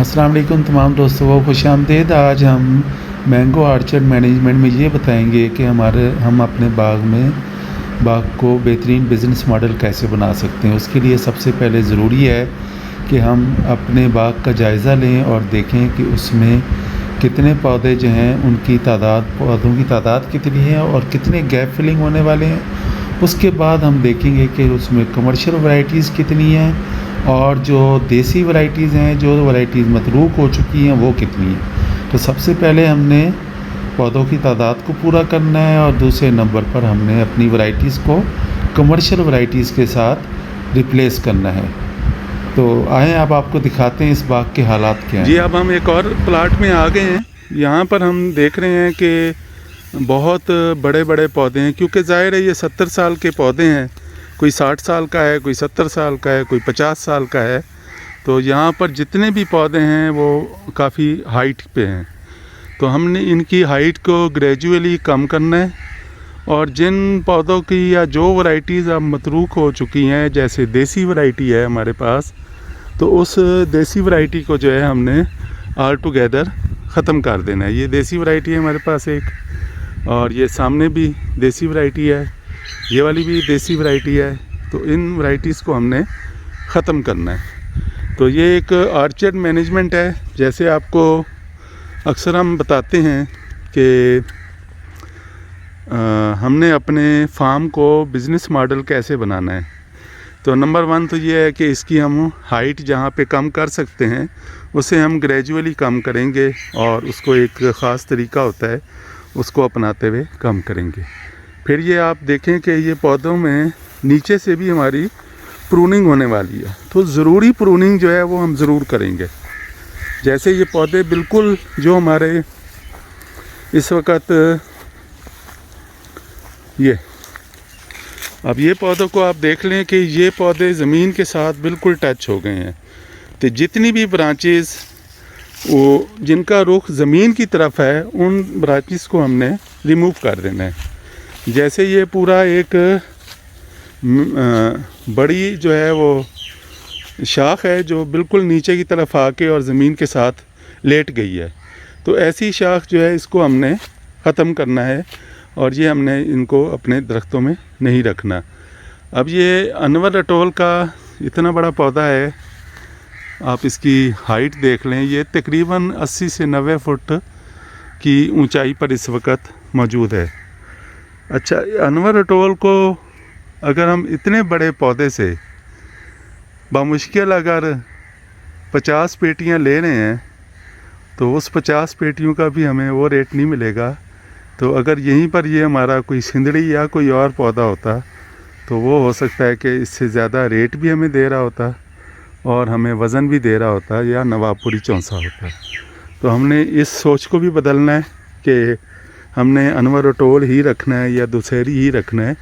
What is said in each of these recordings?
अस्सलाम वालेकुम तमाम दोस्तों को खुशामदीद। आज हम मैंगो ऑर्चर्ड मैनेजमेंट में ये बताएंगे कि हम अपने बाग को बेहतरीन बिज़नेस मॉडल कैसे बना सकते हैं। उसके लिए सबसे पहले ज़रूरी है कि हम अपने बाग का जायज़ा लें और देखें कि उसमें कितने पौधे जो हैं उनकी पौधों की तादाद कितनी है और कितने गैप फिलिंग होने वाले हैं। उसके बाद हम देखेंगे कि उसमें कमर्शियल वैराइटीज़ कितनी हैं और जो देसी वैराइटीज़ हैं, जो वैराइटीज़ मतरूक हो चुकी हैं, वो कितनी हैं। तो सबसे पहले हमने पौधों की तादाद को पूरा करना है और दूसरे नंबर पर हमने अपनी वैराइटीज़ को कमर्शियल वैराइटीज़ के साथ रिप्लेस करना है। तो आए अब आपको दिखाते हैं इस बाग के हालात क्या हैं। जी, अब हम एक और प्लाट में आ गए हैं। यहाँ पर हम देख रहे हैं कि बहुत बड़े बड़े पौधे हैं, क्योंकि ज़ाहिर है ये 70 साल के पौधे हैं। कोई 60 साल का है, कोई 70 साल का है, कोई 50 साल का है। तो यहाँ पर जितने भी पौधे हैं वो काफ़ी हाइट पे हैं। तो हमने इनकी हाइट को ग्रेजुअली कम करना है और जिन पौधों की या जो वैराइटीज़ अब मतरूक हो चुकी हैं, जैसे देसी वैरायटी है हमारे पास, तो उस देसी वैरायटी को जो है हमने ऑल टुगेदर ख़त्म कर देना है। ये देसी वैरायटी है हमारे पास एक, और ये सामने भी देसी वैरायटी है, ये वाली भी देसी वैरायटी है। तो इन वैराइटीज़ को हमने ख़त्म करना है। तो ये एक ऑर्चर्ड मैनेजमेंट है। जैसे आपको अक्सर हम बताते हैं कि हमने अपने फार्म को बिज़नेस मॉडल कैसे बनाना है। तो नंबर 1 तो ये है कि इसकी हम हाइट जहाँ पे कम कर सकते हैं उसे हम ग्रेजुअली कम करेंगे और उसको एक ख़ास तरीका होता है, उसको अपनाते हुए कम करेंगे। फिर ये आप देखें कि ये पौधों में नीचे से भी हमारी प्रूनिंग होने वाली है। तो ज़रूरी प्रूनिंग जो है वो हम ज़रूर करेंगे। जैसे ये पौधे बिल्कुल जो हमारे इस वक्त अब ये पौधों को आप देख लें कि ये पौधे ज़मीन के साथ बिल्कुल टच हो गए हैं। तो जितनी भी ब्रांचेस वो जिनका रुख ज़मीन की तरफ है, उन ब्रांचेस को हमने रिमूव कर देना है। जैसे ये पूरा एक बड़ी जो है वो शाख है जो बिल्कुल नीचे की तरफ आके और ज़मीन के साथ लेट गई है। तो ऐसी शाख जो है इसको हमने ख़त्म करना है और ये हमने इनको अपने दरख्तों में नहीं रखना। अब ये अनवर अटोल का इतना बड़ा पौधा है, आप इसकी हाइट देख लें। ये तकरीबन 80 से 90 फुट की ऊंचाई पर इस वक्त मौजूद है। अच्छा, अनवर अटोल को अगर हम इतने बड़े पौधे से बामुश्किल अगर 50 पेटियां ले रहे हैं तो उस 50 पेटियों का भी हमें वो रेट नहीं मिलेगा। तो अगर यहीं पर ये हमारा कोई सिंदड़ी या कोई और पौधा होता तो वो हो सकता है कि इससे ज़्यादा रेट भी हमें दे रहा होता और हमें वज़न भी दे रहा होता या नवाबपुरी चौंसा होता। तो हमने इस सोच को भी बदलना है कि हमने अनवर अटोल ही रखना है या दुशहरी ही रखना है।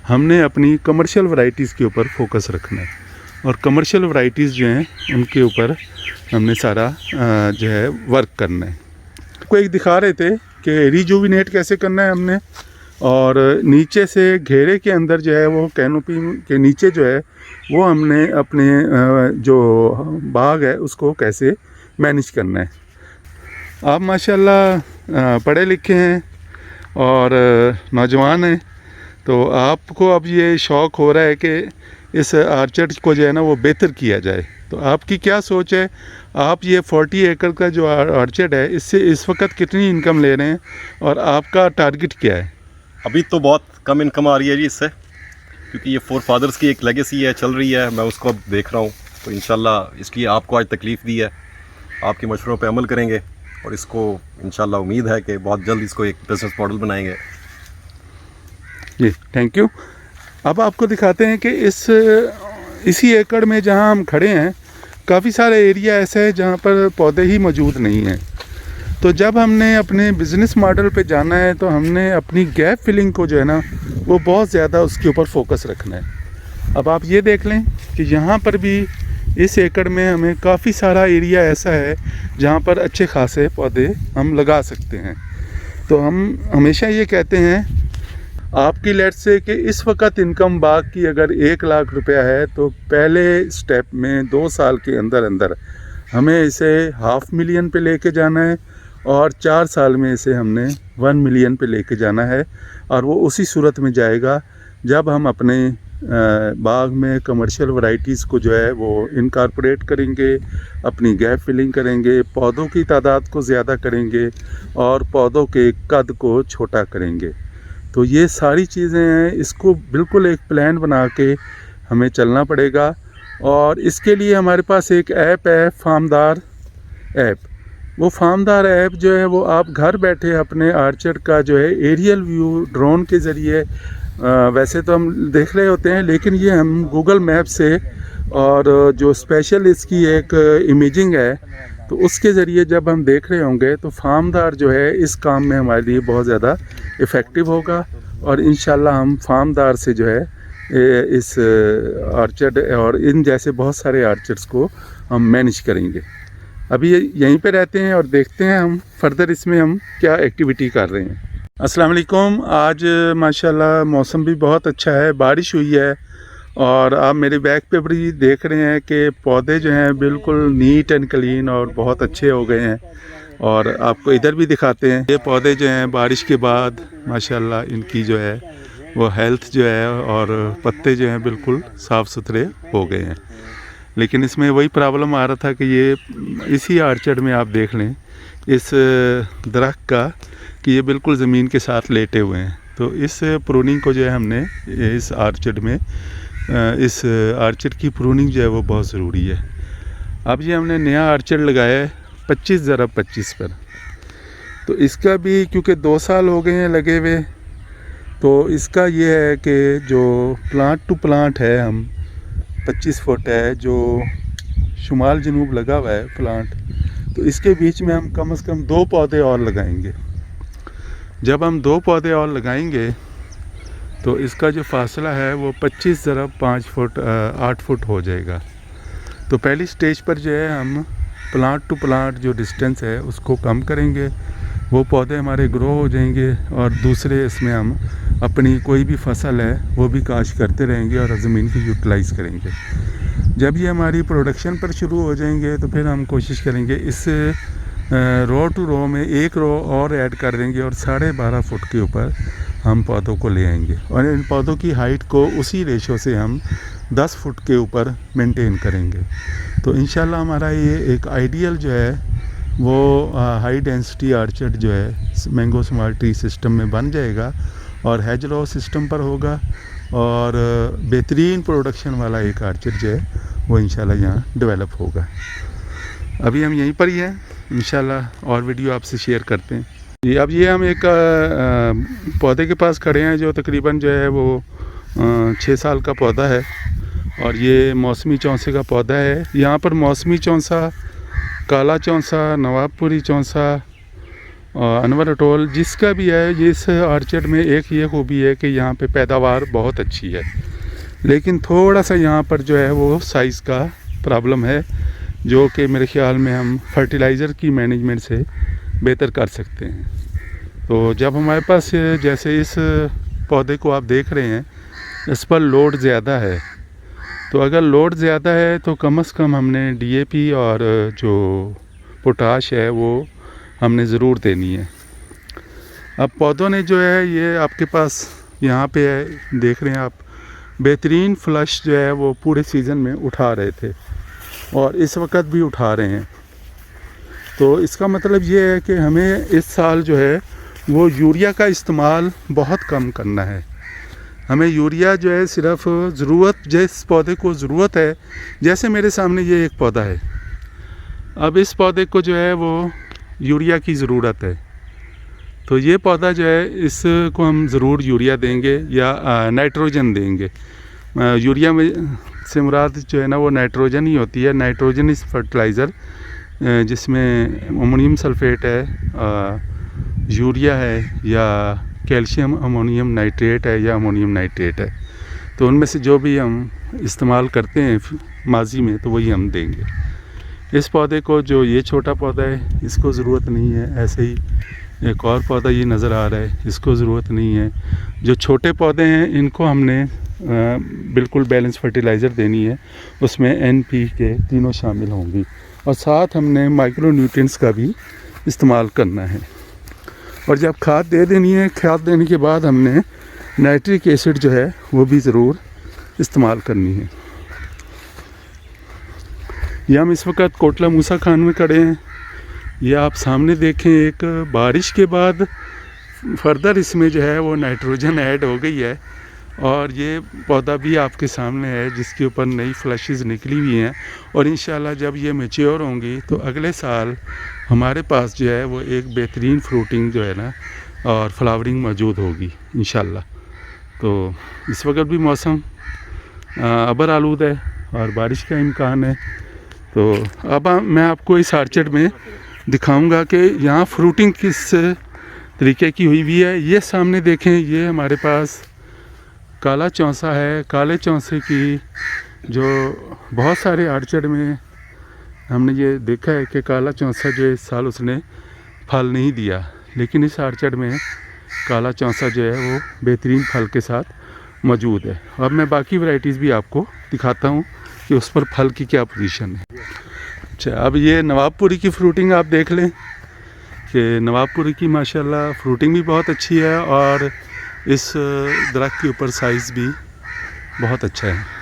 हमने अपनी कमर्शियल वैराइटीज़ के ऊपर फोकस रखना है और कमर्शियल वैराइटीज़ जो हैं उनके ऊपर हमने सारा जो है वर्क करना है। आपको एक दिखा रहे थे कि रिजुविनेट कैसे करना है हमने, और नीचे से घेरे के अंदर जो है वो कैनोपी के नीचे जो है वो हमने अपने जो बाग है उसको कैसे मैनेज करना है। आप माशाल्लाह पढ़े लिखे हैं और नौजवान हैं, तो आपको अब ये शौक़ हो रहा है कि इस ऑर्चर्ड को जो है ना वो बेहतर किया जाए। तो आपकी क्या सोच है? आप ये 40 एकड़ का जो ऑर्चर्ड है इससे इस वक्त कितनी इनकम ले रहे हैं और आपका टारगेट क्या है? अभी तो बहुत कम इनकम आ रही है जी इससे, क्योंकि ये 4 फादर्स की एक लेगेसी है, चल रही है, मैं उसको अब देख रहा हूँ। तो इंशाल्लाह इसलिए आपको आज तकलीफ़ दी है, आपके मशवरों पे अमल करेंगे और इसको इंशाल्लाह उम्मीद है कि बहुत जल्द इसको एक बिज़नेस मॉडल बनाएंगे। जी, थैंक यू। अब आपको दिखाते हैं कि इसी एकड़ में जहाँ हम खड़े हैं काफ़ी सारे एरिया ऐसे है जहाँ पर पौधे ही मौजूद नहीं हैं। तो जब हमने अपने बिज़नेस मॉडल पे जाना है तो हमने अपनी गैप फिलिंग को जो है ना वो बहुत ज़्यादा उसके ऊपर फोकस रखना है। अब आप ये देख लें कि यहाँ पर भी इस एकड़ में हमें काफ़ी सारा एरिया ऐसा है जहाँ पर अच्छे खासे पौधे हम लगा सकते हैं। तो हम हमेशा ये कहते हैं, आपकी लेट से कि इस वक्त इनकम बाग की अगर 1 लाख रुपया है तो पहले स्टेप में 2 साल के अंदर अंदर हमें इसे 500,000 पे लेके जाना है और 4 साल में इसे हमने 1 मिलियन पे लेके जाना है। और वो उसी सूरत में जाएगा जब हम अपने बाग में कमर्शियल वैरायटीज़ को जो है वो इनकॉर्पोरेट करेंगे, अपनी गैप फिलिंग करेंगे, पौधों की तादाद को ज़्यादा करेंगे और पौधों के कद को छोटा करेंगे। तो ये सारी चीज़ें हैं, इसको बिल्कुल एक प्लान बना के हमें चलना पड़ेगा। और इसके लिए हमारे पास एक ऐप है, फार्मदार ऐप। वो फार्मदार ऐप जो है वो आप घर बैठे अपने आर्चर्ड का जो है एरियल व्यू ड्रोन के ज़रिए, वैसे तो हम देख रहे होते हैं, लेकिन ये हम गूगल मैप से और जो स्पेशल इसकी एक इमेजिंग है तो उसके ज़रिए जब हम देख रहे होंगे तो फार्मदार जो है इस काम में हमारे लिए बहुत ज़्यादा इफ़ेक्टिव होगा। और इंशाल्लाह हम फार्मदार से जो है इस आर्चर्ड और इन जैसे बहुत सारे आर्चर्ड्स को हम मैनेज करेंगे। अभी यहीं पे रहते हैं और देखते हैं हम फर्दर इसमें हम क्या एक्टिविटी कर रहे हैं। अस्सलाम वालेकुम। आज माशाल्लाह मौसम भी बहुत अच्छा है, बारिश हुई है और आप मेरे बैक पे भी देख रहे हैं कि पौधे जो हैं बिल्कुल नीट एंड क्लीन और बहुत अच्छे हो गए हैं। और आपको इधर भी दिखाते हैं, ये पौधे जो हैं बारिश के बाद माशाल्लाह इनकी जो है वो हेल्थ जो है और पत्ते जो हैं बिल्कुल साफ़ सुथरे हो गए हैं। लेकिन इसमें वही प्रॉब्लम आ रहा था कि ये इसी आर्चर्ड में आप देख लें इस दरख्त का कि ये बिल्कुल ज़मीन के साथ लेटे हुए हैं। तो इस प्रूनिंग को जो है हमने इस आर्चर्ड में, इस आर्चर्ड की प्रूनिंग जो है वो बहुत ज़रूरी है। अब ये हमने नया आर्चर्ड लगाया है 25x25 पर। तो इसका भी क्योंकि 2 साल हो गए हैं लगे हुए, तो इसका ये है कि जो प्लांट टू प्लांट है हम 25 फुट है जो शुमाल जनूब लगा हुआ है प्लांट, तो इसके बीच में हम कम से कम 2 पौधे और लगाएंगे। जब हम 2 पौधे और लगाएंगे तो इसका जो फासला है वो 25x5 फुट 8 फुट हो जाएगा। तो पहली स्टेज पर जो है हम प्लांट टू प्लांट जो डिस्टेंस है उसको कम करेंगे, वो पौधे हमारे ग्रो हो जाएंगे और दूसरे इसमें हम अपनी कोई भी फसल है वो भी काश्त करते रहेंगे और ज़मीन की यूटिलाइज़ करेंगे। जब ये हमारी प्रोडक्शन पर शुरू हो जाएंगे तो फिर हम कोशिश करेंगे इस रो टू रो में 1 रो और ऐड कर देंगे और 12.5 फुट के ऊपर हम पौधों को ले आएंगे और इन पौधों की हाइट को उसी रेशो से हम 10 फुट के ऊपर मेंटेन करेंगे। तो इंशाल्लाह हमारा ये एक आइडियल जो है वो हाई डेंसिटी आर्चर्ड जो है मैंगो स्मॉल ट्री सिस्टम में बन जाएगा और हेज रो सिस्टम पर होगा और बेहतरीन प्रोडक्शन वाला एक आर्चर्ड जो है वो इंशाल्लाह यहाँ डेवलप होगा। अभी हम यहीं पर ही हैं, इंशाल्लाह और वीडियो आपसे शेयर करते हैं। अब ये हम एक पौधे के पास खड़े हैं जो तकरीबन जो है वो 6 साल का पौधा है और ये मौसमी चौंसे का पौधा है। यहाँ पर मौसमी चौंसा, काला चौंसा, नवाबपुरी चौंसा, अनवर अटोल जिसका भी है, ये इस आर्चर्ड में एक ये खूबी है कि यहाँ पे पैदावार बहुत अच्छी है, लेकिन थोड़ा सा यहाँ पर जो है वो साइज़ का प्रॉब्लम है जो कि मेरे ख्याल में हम फर्टिलाइज़र की मैनेजमेंट से बेहतर कर सकते हैं। तो जब हमारे पास जैसे इस पौधे को आप देख रहे हैं इस पर लोड ज़्यादा है, तो अगर लोड ज़्यादा है तो कम से कम हमने DAP और जो पोटाश है वो हमने ज़रूर देनी है। अब पौधों ने जो है ये आपके पास यहाँ पे है, देख रहे हैं आप, बेहतरीन फ्लश जो है वो पूरे सीज़न में उठा रहे थे और इस वक्त भी उठा रहे हैं। तो इसका मतलब ये है कि हमें इस साल जो है वो यूरिया का इस्तेमाल बहुत कम करना है। हमें यूरिया जो है सिर्फ ज़रूरत, जिस पौधे को ज़रूरत है, जैसे मेरे सामने ये एक पौधा है, अब इस पौधे को जो है वो यूरिया की ज़रूरत है, तो ये पौधा जो है इसको हम ज़रूर यूरिया देंगे या नाइट्रोजन देंगे। यूरिया में से मुराद जो है ना वो नाइट्रोजन ही होती है, नाइट्रोजन इस फर्टिलाइज़र जिसमें अमोनियम सल्फेट है, यूरिया है या कैल्शियम अमोनियम नाइट्रेट है या अमोनियम नाइट्रेट है, तो उनमें से जो भी हम इस्तेमाल करते हैं माजी में तो वही हम देंगे। इस पौधे को, जो ये छोटा पौधा है, इसको ज़रूरत नहीं है। ऐसे ही एक और पौधा ये नज़र आ रहा है, इसको ज़रूरत नहीं है। जो छोटे पौधे हैं इनको हमने बिल्कुल बैलेंस फर्टिलाइज़र देनी है, उसमें NPK तीनों शामिल होंगी और साथ हमने माइक्रो न्यूट्रिएंट्स का भी इस्तेमाल करना है। और जब खाद दे देनी है, खाद देने के बाद हमने नाइट्रिक एसिड जो है वो भी ज़रूर इस्तेमाल करनी है। ये हम इस वक्त कोटला मूसा खान में खड़े हैं। ये आप सामने देखें, एक बारिश के बाद फर्दर इसमें जो है वो नाइट्रोजन ऐड हो गई है और ये पौधा भी आपके सामने है जिसके ऊपर नई फ्लैशेस निकली हुई हैं। और इंशाल्लाह जब ये मैच्योर होंगी तो अगले साल हमारे पास जो है वो एक बेहतरीन फ्रूटिंग जो है ना और फ्लावरिंग मौजूद होगी इंशाल्लाह। तो इस वक्त भी मौसम अबर आलूद है और बारिश का इम्कान है। तो अब मैं आपको इस आर्चर्ड में दिखाऊंगा कि यहाँ फ्रूटिंग किस तरीके की हुई हुई है। ये सामने देखें, ये हमारे पास काला चौंसा है। काले चौंसे की जो बहुत सारे आर्चर्ड में हमने ये देखा है कि काला चौंसा जो इस साल उसने फल नहीं दिया, लेकिन इस आर्चर्ड में काला चौंसा जो है वो बेहतरीन फल के साथ मौजूद है। अब मैं बाकी वैरायटीज़ भी आपको दिखाता हूँ कि उस पर फल की क्या पोजीशन है। अच्छा, अब ये नवाबपुरी की फ्रूटिंग आप देख लें कि नवाबपुरी की माशाल्लाह फ्रूटिंग भी बहुत अच्छी है और इस दरख्त के ऊपर साइज़ भी बहुत अच्छा है।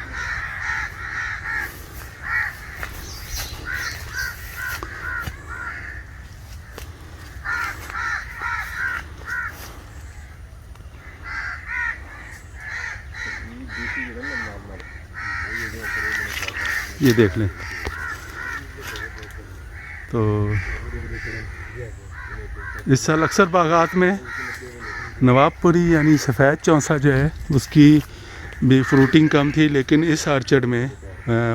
ये देख लें, तो इस साल अक्सर बागात में नवाबपुरी यानी सफ़ेद चौंसा जो है उसकी भी फ्रूटिंग कम थी, लेकिन इस आर्चर्ड में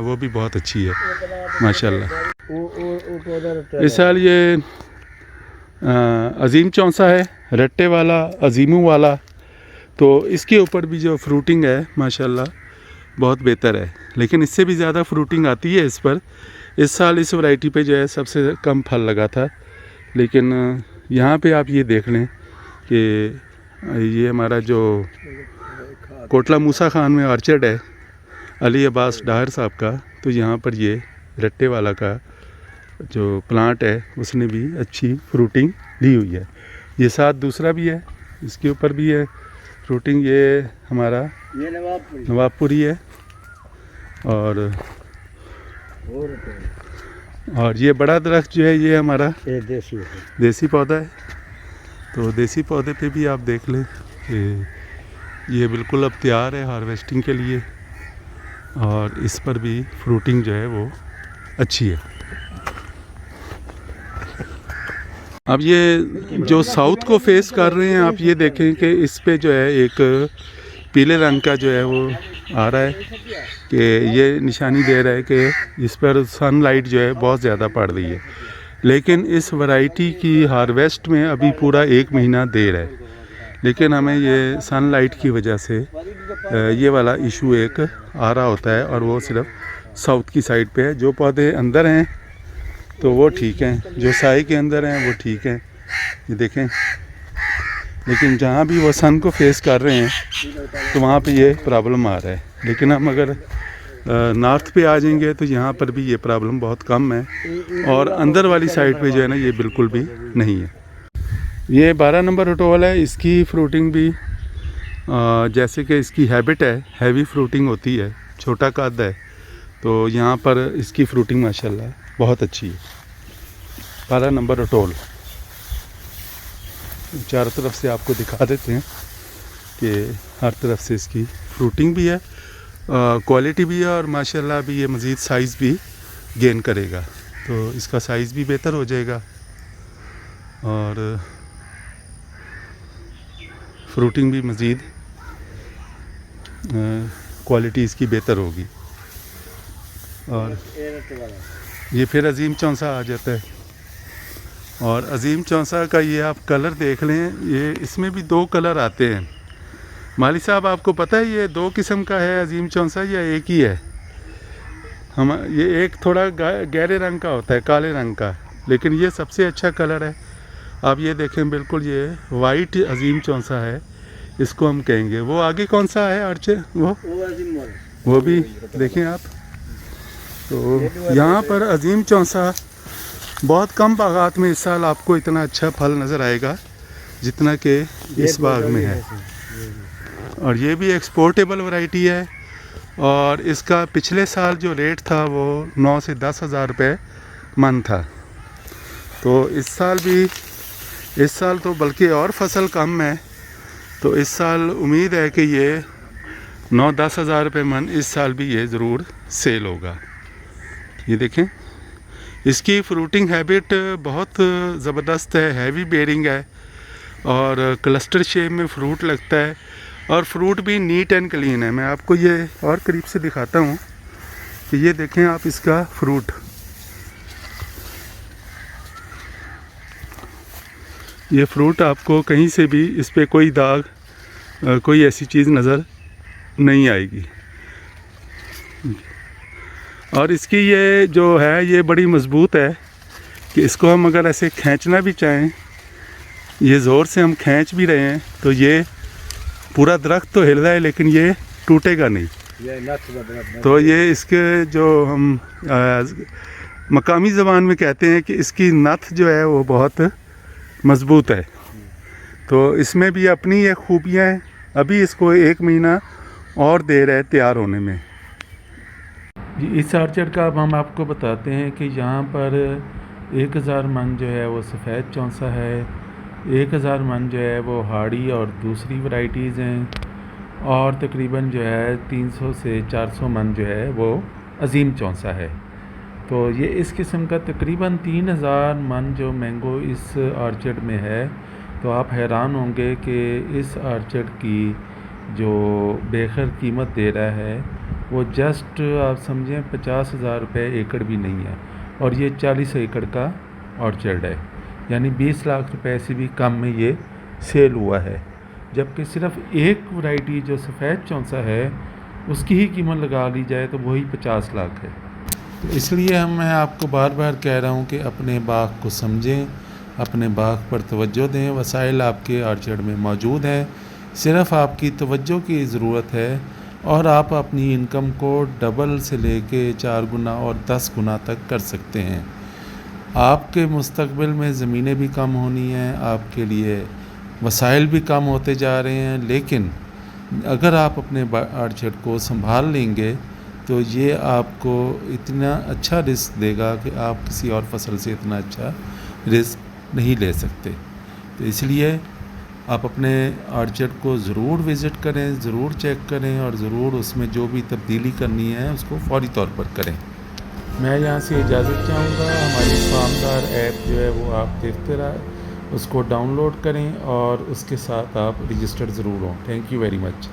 वो भी बहुत अच्छी है माशाल्लाह। इस साल ये अजीम चौंसा है, रट्टे वाला, अजीमू वाला, तो इसके ऊपर भी जो फ्रूटिंग है माशाल्लाह बहुत बेहतर है, लेकिन इससे भी ज़्यादा फ्रूटिंग आती है इस पर। इस साल इस वैरायटी पे जो है सबसे कम फल लगा था, लेकिन यहाँ पे आप ये देख लें कि ये हमारा जो कोटला मूसा खान में आर्चर्ड है अली अब्बास डाहर साहब का, तो यहाँ पर ये रट्टे वाला का जो प्लांट है उसने भी अच्छी फ्रूटिंग दी हुई है। ये साथ दूसरा भी है, इसके ऊपर भी है फ्रूटिंग। ये हमारा ये नवाबपुरी है और ये बड़ा दरख्त जो है ये हमारा देसी पौधा है। तो देसी पौधे पे भी आप देख लें कि ये बिल्कुल अब तैयार है हार्वेस्टिंग के लिए और इस पर भी फ्रूटिंग जो है वो अच्छी है। अब ये जो साउथ को फेस कर रहे हैं, आप ये देखें कि इस पे जो है एक पीले रंग का जो है वो आ रहा है कि ये निशानी दे रहा है कि इस पर सनलाइट जो है बहुत ज़्यादा पड़ रही है, लेकिन इस वैरायटी की हार्वेस्ट में अभी पूरा 1 महीना देर है, लेकिन हमें ये सनलाइट की वजह से ये वाला इशू एक आ रहा होता है और वो सिर्फ साउथ की साइड पे है। जो पौधे अंदर हैं तो वो ठीक हैं, जो साए के अंदर हैं वो ठीक हैं, ये देखें, लेकिन जहाँ भी वो सन को फेस कर रहे हैं तो वहाँ पे ये प्रॉब्लम आ रहा है। लेकिन हम अगर नॉर्थ पे आ जाएंगे तो यहाँ पर भी ये प्रॉब्लम बहुत कम है और अंदर वाली साइड पे जो है ना ये बिल्कुल भी नहीं है। ये 12 नंबर रटोल है, इसकी फ्रूटिंग भी जैसे कि इसकी हैबिट है, हैवी फ्रूटिंग होती है, छोटा कद है, तो यहाँ पर इसकी फ्रूटिंग माशाल्लाह बहुत अच्छी है। 12 नंबर रटोल चारों तरफ से आपको दिखा देते हैं कि हर तरफ से इसकी फ्रूटिंग भी है, क्वालिटी भी है और माशाल्लाह अभी ये मज़ीद साइज़ भी गेन करेगा, तो इसका साइज़ भी बेहतर हो जाएगा और फ्रूटिंग भी मज़ीद क्वालिटी इसकी बेहतर होगी। और ये फिर अजीम चौंसा आ जाता है और अजीम चौंसा का ये आप कलर देख लें, ये इसमें भी 2 कलर आते हैं। माली साहब आपको पता है ये 2 किस्म का है अजीम चौंसा या एक ही है? हम ये एक थोड़ा गहरे रंग का होता है, काले रंग का, लेकिन ये सबसे अच्छा कलर है। आप ये देखें, बिल्कुल ये वाइट अजीम चौंसा है, इसको हम कहेंगे। वो आगे कौन सा है अर्चे? वो भी देखें आप, तो यहाँ पर अजीम चौसा बहुत कम बागात में इस साल आपको इतना अच्छा फल नज़र आएगा जितना कि इस बाग में है। और ये भी एक्सपोर्टेबल वैरायटी है और इसका पिछले साल जो रेट था वो 9 से 10 हज़ार रुपये मन था। तो इस साल तो बल्कि और फसल कम है, तो इस साल उम्मीद है कि ये 9-10 हज़ार रुपये मन इस साल भी ये ज़रूर सेल होगा। ये देखें, इसकी फ्रूटिंग हैबिट बहुत ज़बरदस्त है, हैवी बेरिंग है और क्लस्टर शेप में फ्रूट लगता है और फ्रूट भी नीट एंड क्लीन है। मैं आपको ये और करीब से दिखाता हूँ कि ये देखें आप इसका फ्रूट, ये फ्रूट आपको कहीं से भी इस पे कोई दाग कोई ऐसी चीज़ नज़र नहीं आएगी। और इसकी ये जो है ये बड़ी मज़बूत है कि इसको हम अगर ऐसे खींचना भी चाहें, ये ज़ोर से हम खींच भी रहे हैं तो ये पूरा दरख्त तो हिल रहा है लेकिन ये टूटेगा नहीं। तो ये इसके जो हम मकामी ज़बान में कहते हैं कि इसकी नथ जो है वो बहुत मज़बूत है। तो इसमें भी अपनी ये खूबियाँ हैं। अभी इसको 1 महीना और देर है तैयार होने में। इस आर्चर्ड का अब हम आपको बताते हैं कि यहाँ पर 1000 मन जो है वो सफ़ेद चौंसा है, 1000 मन जो है वो हाड़ी और दूसरी वैरायटीज़ हैं और तकरीबन जो है 300 से 400 मन जो है वो अजीम चौंसा है। तो ये इस किस्म का तकरीबन 3000 मन जो मैंगो इस आर्चर्ड में है। तो आप हैरान होंगे कि इस आर्चर्ड की जो बेखर कीमत दे रहा है वो जस्ट आप समझें 50,000 रुपये एकड़ भी नहीं है और ये 40 एकड़ का ऑर्चर्ड है, यानी 20 लाख रुपए से भी कम में ये सेल हुआ है। जबकि सिर्फ एक वैरायटी जो सफ़ेद चौंसा है उसकी ही कीमत लगा ली जाए तो वही 50 लाख है। तो इसलिए मैं आपको बार बार कह रहा हूँ कि अपने बाग को समझें, अपने बाग पर तवज्जो दें। वसाइल आपके ऑर्चर्ड में मौजूद हैं, सिर्फ़ आपकी तवज्जो की ज़रूरत है और आप अपनी इनकम को डबल से लेके 4 गुना और 10 गुना तक कर सकते हैं। आपके मुस्तकबिल में ज़मीनें भी कम होनी हैं, आपके लिए वसाइल भी कम होते जा रहे हैं, लेकिन अगर आप अपने ऑर्चर्ड को संभाल लेंगे तो ये आपको इतना अच्छा रिस्क देगा कि आप किसी और फसल से इतना अच्छा रिस्क नहीं ले सकते। तो इसलिए आप अपने ऑर्चर्ड को ज़रूर विज़िट करें, ज़रूर चेक करें और ज़रूर उसमें जो भी तब्दीली करनी है उसको फौरी तौर पर करें। मैं यहाँ से इजाज़त चाहूँगा। हमारी फार्मदार ऐप जो है वो आप देखते रहे, उसको डाउनलोड करें और उसके साथ आप रजिस्टर्ड ज़रूर हों। Thank you very much.